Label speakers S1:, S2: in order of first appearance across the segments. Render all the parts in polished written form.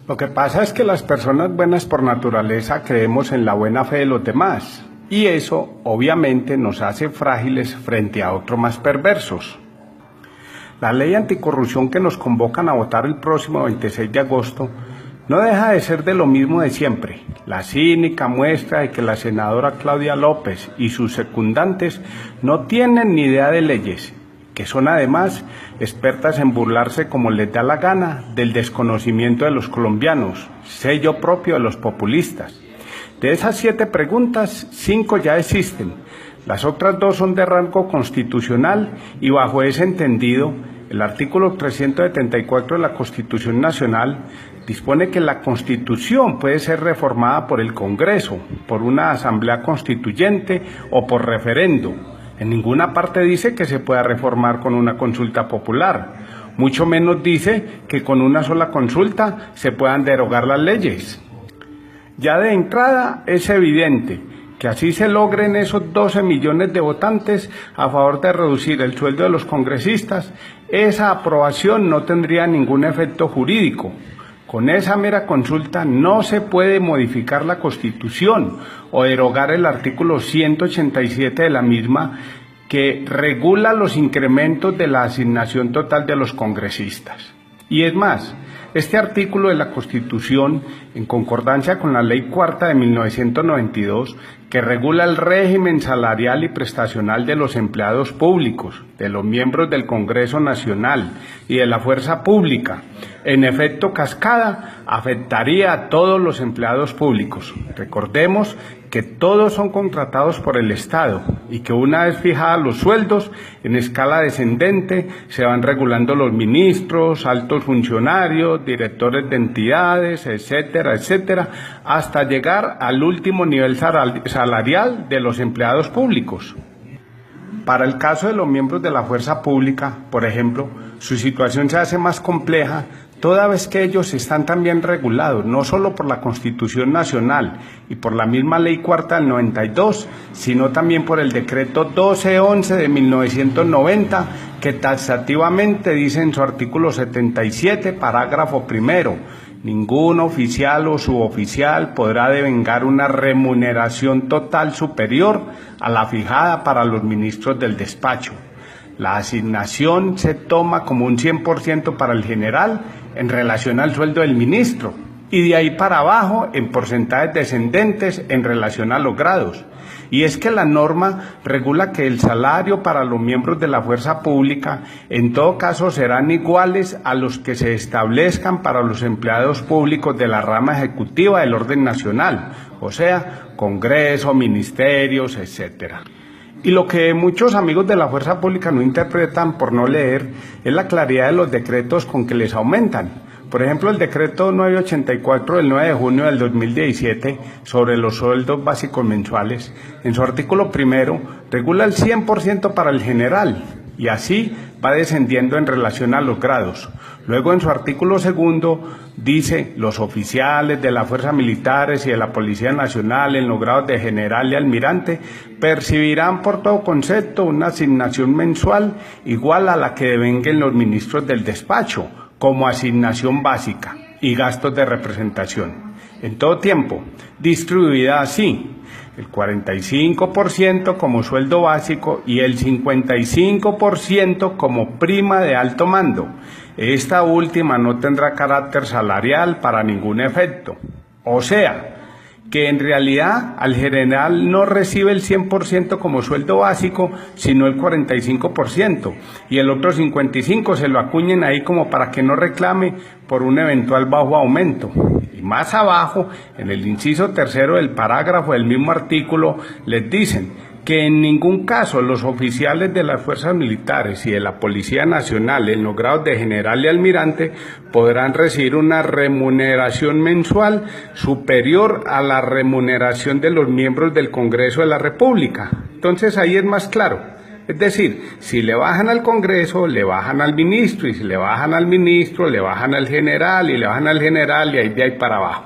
S1: Lo que pasa es que las personas buenas por naturaleza creemos en la buena fe de los demás, y eso obviamente nos hace frágiles frente a otros más perversos. La ley anticorrupción que nos convocan a votar el próximo 26 de agosto no deja de ser de lo mismo de siempre, la cínica muestra de que la senadora Claudia López y sus secundantes no tienen ni idea de leyes, que son además expertas en burlarse como les da la gana del desconocimiento de los colombianos, sello propio de los populistas. De esas 7 preguntas, 5 ya existen, las otras 2 son de rango constitucional y bajo ese entendido, el artículo 374 de la Constitución Nacional dispone que la Constitución puede ser reformada por el Congreso, por una asamblea constituyente o por referendo. En ninguna parte dice que se pueda reformar con una consulta popular, mucho menos dice que con una sola consulta se puedan derogar las leyes. Ya de entrada es evidente que así se logren esos 12 millones de votantes a favor de reducir el sueldo de los congresistas, esa aprobación no tendría ningún efecto jurídico. Con esa mera consulta no se puede modificar la Constitución o derogar el artículo 187 de la misma que regula los incrementos de la asignación total de los congresistas. Y es más, este artículo de la Constitución, en concordancia con la Ley Cuarta de 1992, que regula el régimen salarial y prestacional de los empleados públicos, de los miembros del Congreso Nacional y de la Fuerza Pública, en efecto cascada, afectaría a todos los empleados públicos. Recordemos que todos son contratados por el Estado y que una vez fijados los sueldos, en escala descendente, se van regulando los ministros, altos funcionarios, directores de entidades, etcétera, etcétera, hasta llegar al último nivel salarial de los empleados públicos. Para el caso de los miembros de la fuerza pública, por ejemplo, su situación se hace más compleja toda vez que ellos están también regulados, no solo por la Constitución Nacional y por la misma Ley Cuarta del 92, sino también por el Decreto 1211 de 1990, que taxativamente dice en su artículo 77, parágrafo primero, ningún oficial o suboficial podrá devengar una remuneración total superior a la fijada para los ministros del despacho. La asignación se toma como un 100% para el general en relación al sueldo del ministro y de ahí para abajo en porcentajes descendentes en relación a los grados. Y es que la norma regula que el salario para los miembros de la fuerza pública en todo caso serán iguales a los que se establezcan para los empleados públicos de la rama ejecutiva del orden nacional, o sea, Congreso, ministerios, etcétera. Y lo que muchos amigos de la fuerza pública no interpretan por no leer es la claridad de los decretos con que les aumentan. Por ejemplo, el decreto 984 del 9 de junio del 2017 sobre los sueldos básicos mensuales, en su artículo primero, regula el 100% para el general y así va descendiendo en relación a los grados. Luego, en su artículo segundo, dice los oficiales de las fuerzas militares y de la Policía Nacional en los grados de general y almirante percibirán por todo concepto una asignación mensual igual a la que devenguen los ministros del despacho, como asignación básica y gastos de representación, en todo tiempo, distribuida así, el 45% como sueldo básico y el 55% como prima de alto mando. Esta última no tendrá carácter salarial para ningún efecto. O sea, que en realidad al general no recibe el 100% como sueldo básico, sino el 45%, y el otro 55% se lo acuñen ahí como para que no reclame por un eventual bajo aumento. Y más abajo, en el inciso tercero del parágrafo del mismo artículo, les dicen que en ningún caso los oficiales de las fuerzas militares y de la Policía Nacional en los grados de general y almirante podrán recibir una remuneración mensual superior a la remuneración de los miembros del Congreso de la República. Entonces ahí es más claro. Es decir, si le bajan al Congreso, le bajan al ministro, y si le bajan al ministro, le bajan al general, y le bajan al general, y ahí de ahí para abajo.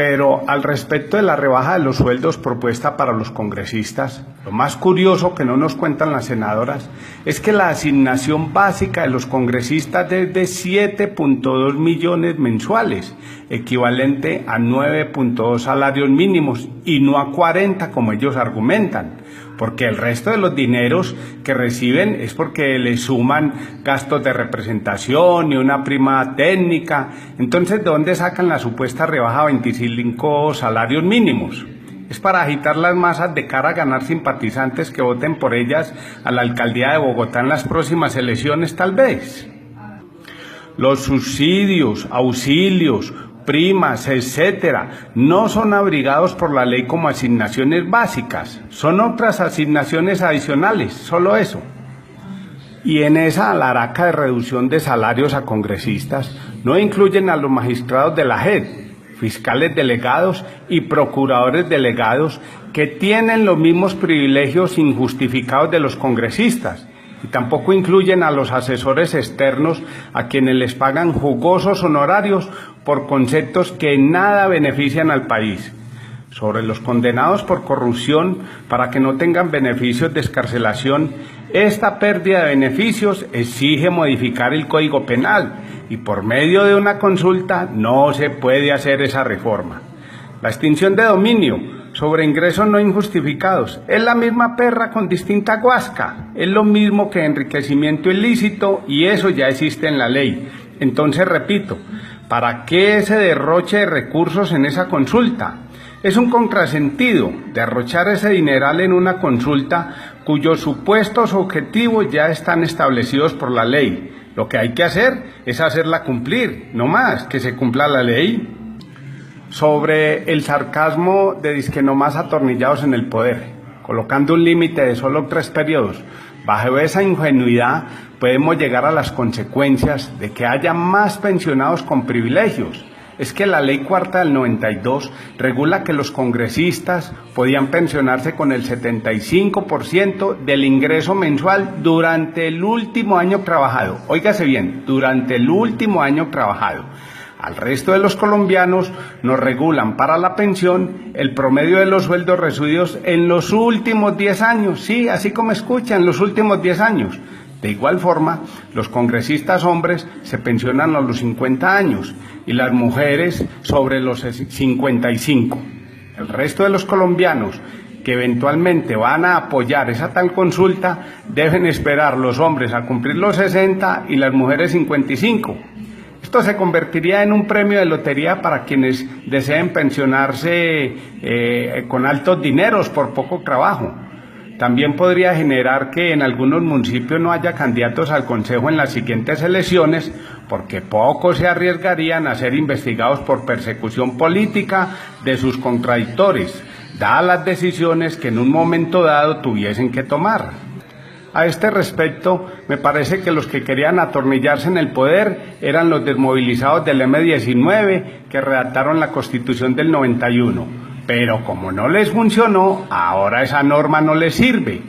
S1: Pero al respecto de la rebaja de los sueldos propuesta para los congresistas, lo más curioso que no nos cuentan las senadoras es que la asignación básica de los congresistas es de 7.2 millones mensuales, equivalente a 9.2 salarios mínimos y no a 40 como ellos argumentan, porque el resto de los dineros que reciben es porque les suman gastos de representación y una prima técnica. Entonces, ¿de dónde sacan la supuesta rebaja a 25 salarios mínimos? Es para agitar las masas de cara a ganar simpatizantes que voten por ellas a la alcaldía de Bogotá en las próximas elecciones, tal vez. Los subsidios, auxilios, primas, etcétera, no son abrigados por la ley como asignaciones básicas, son otras asignaciones adicionales, solo eso. Y en esa alaraca de reducción de salarios a congresistas no incluyen a los magistrados de la JEP, fiscales delegados y procuradores delegados que tienen los mismos privilegios injustificados de los congresistas. Y tampoco incluyen a los asesores externos a quienes les pagan jugosos honorarios por conceptos que nada benefician al país. Sobre los condenados por corrupción para que no tengan beneficios de excarcelación, esta pérdida de beneficios exige modificar el Código Penal y por medio de una consulta no se puede hacer esa reforma. La extinción de dominio sobre ingresos no injustificados es la misma perra con distinta guasca, es lo mismo que enriquecimiento ilícito y eso ya existe en la ley. Entonces repito, ¿para qué ese derroche de recursos en esa consulta? Es un contrasentido derrochar ese dineral en una consulta cuyos supuestos objetivos ya están establecidos por la ley. Lo que hay que hacer es hacerla cumplir, no más, que se cumpla la ley. Sobre el sarcasmo de disque nomás atornillados en el poder, colocando un límite de solo 3 periodos, bajo esa ingenuidad podemos llegar a las consecuencias de que haya más pensionados con privilegios. Es que la ley cuarta del 92 regula que los congresistas podían pensionarse con el 75% del ingreso mensual durante el último año trabajado. Óigase bien, durante el último año trabajado. Al resto de los colombianos nos regulan para la pensión el promedio de los sueldos recibidos en los últimos 10 años. Sí, así como escuchan, los últimos 10 años. De igual forma, los congresistas hombres se pensionan a los 50 años y las mujeres sobre los 55. El resto de los colombianos que eventualmente van a apoyar esa tal consulta deben esperar los hombres a cumplir los 60 y las mujeres 55. Esto se convertiría en un premio de lotería para quienes deseen pensionarse con altos dineros por poco trabajo. También podría generar que en algunos municipios no haya candidatos al Consejo en las siguientes elecciones, porque pocos se arriesgarían a ser investigados por persecución política de sus contradictores, dadas las decisiones que en un momento dado tuviesen que tomar. A este respecto, me parece que los que querían atornillarse en el poder eran los desmovilizados del M-19 que redactaron la Constitución del 91. Pero como no les funcionó, ahora esa norma no les sirve.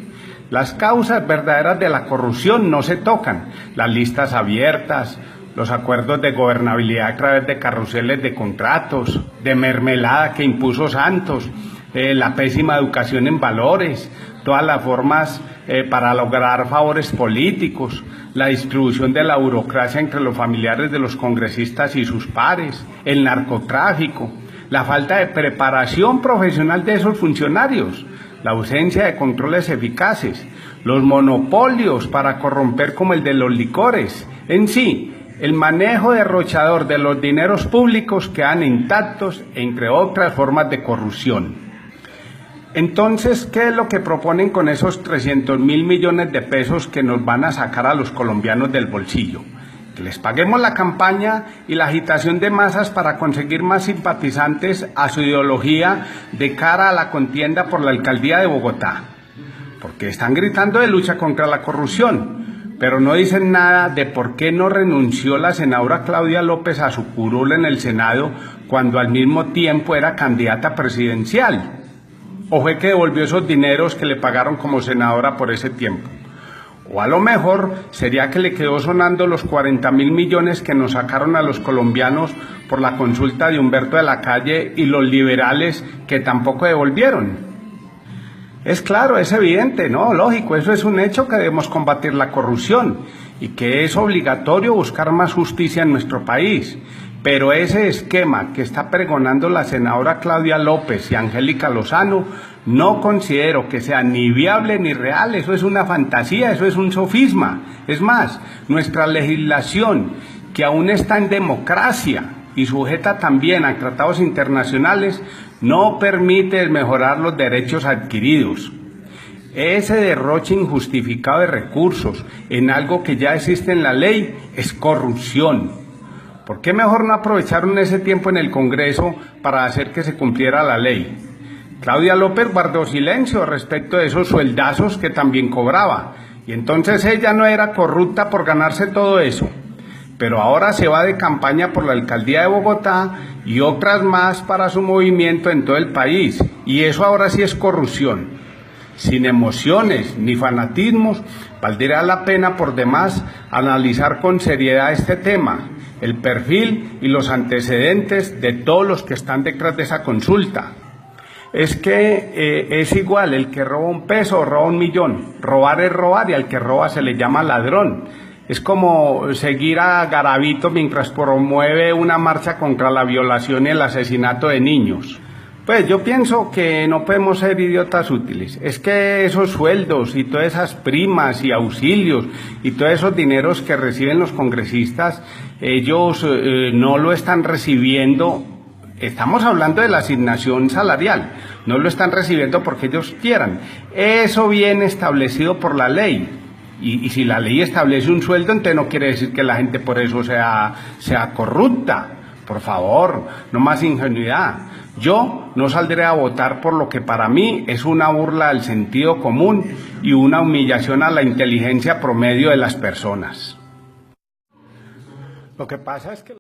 S1: Las causas verdaderas de la corrupción no se tocan, las listas abiertas, los acuerdos de gobernabilidad a través de carruseles de contratos, de mermelada que impuso Santos, la pésima educación en valores, todas las formas para lograr favores políticos, la distribución de la burocracia entre los familiares de los congresistas y sus pares, el narcotráfico, la falta de preparación profesional de esos funcionarios, la ausencia de controles eficaces, los monopolios para corromper como el de los licores, en sí, el manejo derrochador de los dineros públicos quedan intactos, entre otras formas de corrupción. Entonces, ¿qué es lo que proponen con esos 300.000 millones de pesos que nos van a sacar a los colombianos del bolsillo? Que les paguemos la campaña y la agitación de masas para conseguir más simpatizantes a su ideología de cara a la contienda por la alcaldía de Bogotá. Porque están gritando de lucha contra la corrupción, pero no dicen nada de por qué no renunció la senadora Claudia López a su curul en el Senado cuando al mismo tiempo era candidata presidencial. ¿O fue que devolvió esos dineros que le pagaron como senadora por ese tiempo? O a lo mejor sería que le quedó sonando los 40.000 millones que nos sacaron a los colombianos por la consulta de Humberto de la Calle y los liberales que tampoco devolvieron. Es claro, es evidente, ¿no? Lógico, eso es un hecho que debemos combatir la corrupción y que es obligatorio buscar más justicia en nuestro país. Pero ese esquema que está pregonando la senadora Claudia López y Angélica Lozano no considero que sea ni viable ni real. Eso es una fantasía, eso es un sofisma. Es más, nuestra legislación, que aún está en democracia y sujeta también a tratados internacionales, no permite mejorar los derechos adquiridos. Ese derroche injustificado de recursos en algo que ya existe en la ley es corrupción. ¿Por qué mejor no aprovecharon ese tiempo en el Congreso para hacer que se cumpliera la ley? Claudia López guardó silencio respecto de esos sueldazos que también cobraba, y entonces ella no era corrupta por ganarse todo eso. Pero ahora se va de campaña por la alcaldía de Bogotá y otras más para su movimiento en todo el país, y eso ahora sí es corrupción. Sin emociones ni fanatismos, valdría la pena por demás analizar con seriedad este tema, el perfil y los antecedentes de todos los que están detrás de esa consulta. Es que es igual, el que roba un peso o roba 1 millón. Robar es robar y al que roba se le llama ladrón. Es como seguir a Garavito mientras promueve una marcha contra la violación y el asesinato de niños. Pues yo pienso que no podemos ser idiotas útiles. Es que esos sueldos y todas esas primas y auxilios y todos esos dineros que reciben los congresistas, ellos no lo están recibiendo. Estamos hablando de la asignación salarial. No lo están recibiendo porque ellos quieran. Eso viene establecido por la ley. Y si la ley establece un sueldo, entonces no quiere decir que la gente por eso sea corrupta. Por favor, no más ingenuidad. Yo no saldré a votar por lo que para mí es una burla al sentido común y una humillación a la inteligencia promedio de las personas. Lo que pasa es que